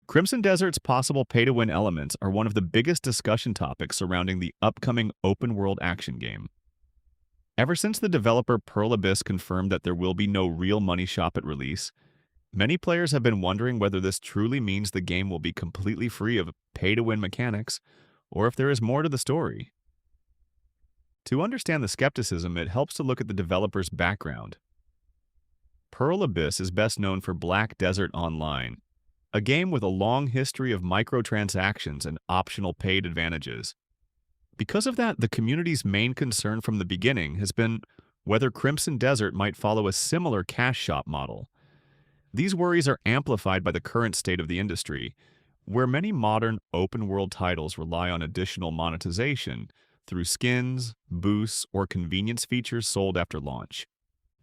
Crimson Desert's possible pay-to-win elements are one of the biggest discussion topics surrounding the upcoming open-world action game. Ever since the developer Pearl Abyss confirmed that there will be no real money shop at release, many players have been wondering whether this truly means the game will be completely free of pay-to-win mechanics, or if there is more to the story. To understand the skepticism, it helps to look at the developer's background. Pearl Abyss is best known for Black Desert Online, a game with a long history of microtransactions and optional paid advantages. Because of that, the community's main concern from the beginning has been whether Crimson Desert might follow a similar cash shop model. These worries are amplified by the current state of the industry, where many modern open-world titles rely on additional monetization through skins, boosts, or convenience features sold after launch.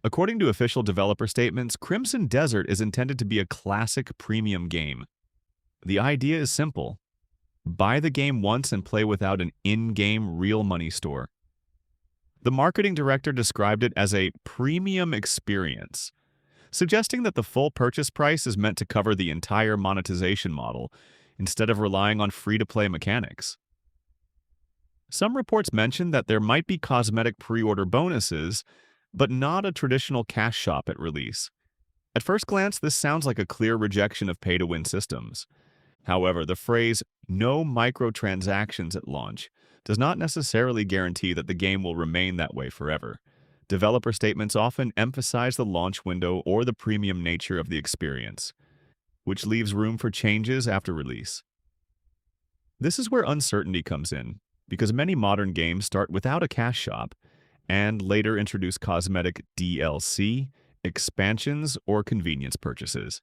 According to official developer statements, Crimson Desert is intended to be a classic premium game. The idea is simple. Buy the game once and play without an in-game real money store. The marketing director described it as a premium experience, suggesting that the full purchase price is meant to cover the entire monetization model instead of relying on free-to-play mechanics. Some reports mention that there might be cosmetic pre-order bonuses, but not a traditional cash shop at release. At first glance, this sounds like a clear rejection of pay-to-win systems. However, the phrase "no microtransactions at launch" does not necessarily guarantee that the game will remain that way forever. Developer statements often emphasize the launch window or the premium nature of the experience, which leaves room for changes after release. This is where uncertainty comes in, because many modern games start without a cash shop and later introduce cosmetic DLC, expansions, or convenience purchases.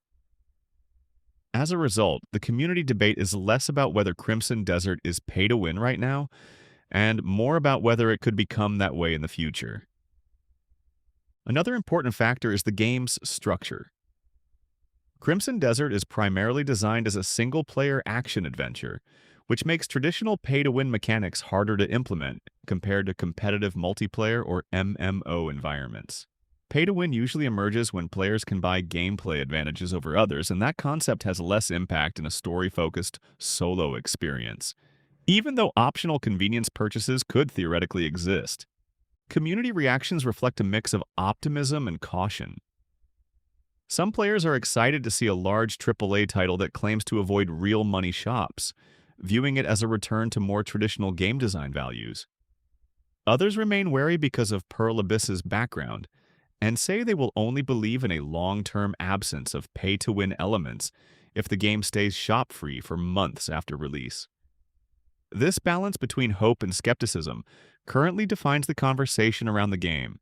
As a result, the community debate is less about whether Crimson Desert is pay-to-win right now, and more about whether it could become that way in the future. Another important factor is the game's structure. Crimson Desert is primarily designed as a single-player action adventure, which makes traditional pay-to-win mechanics harder to implement compared to competitive multiplayer or MMO environments. Pay-to-win usually emerges when players can buy gameplay advantages over others, and that concept has less impact in a story-focused solo experience, even though optional convenience purchases could theoretically exist. Community reactions reflect a mix of optimism and caution. Some players are excited to see a large AAA title that claims to avoid real money shops, viewing it as a return to more traditional game design values. Others remain wary because of Pearl Abyss's background, and say they will only believe in a long-term absence of pay-to-win elements if the game stays shop-free for months after release. This balance between hope and skepticism currently defines the conversation around the game.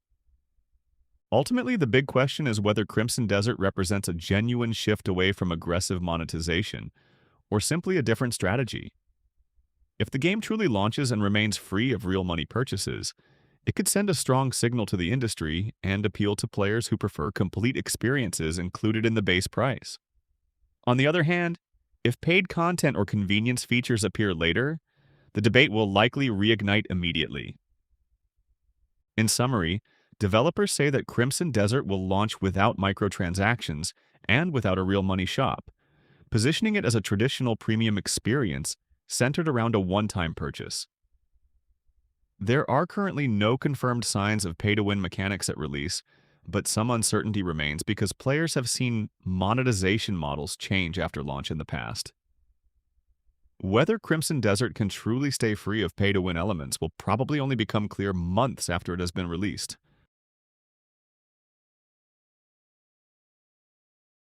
Ultimately, the big question is whether Crimson Desert represents a genuine shift away from aggressive monetization, or simply a different strategy. If the game truly launches and remains free of real money purchases, it could send a strong signal to the industry and appeal to players who prefer complete experiences included in the base price. On the other hand, if paid content or convenience features appear later, the debate will likely reignite immediately. In summary, developers say that Crimson Desert will launch without microtransactions and without a real money shop, positioning it as a traditional premium experience centered around a one-time purchase. There are currently no confirmed signs of pay-to-win mechanics at release, but some uncertainty remains because players have seen monetization models change after launch in the past. Whether Crimson Desert can truly stay free of pay-to-win elements will probably only become clear months after it has been released.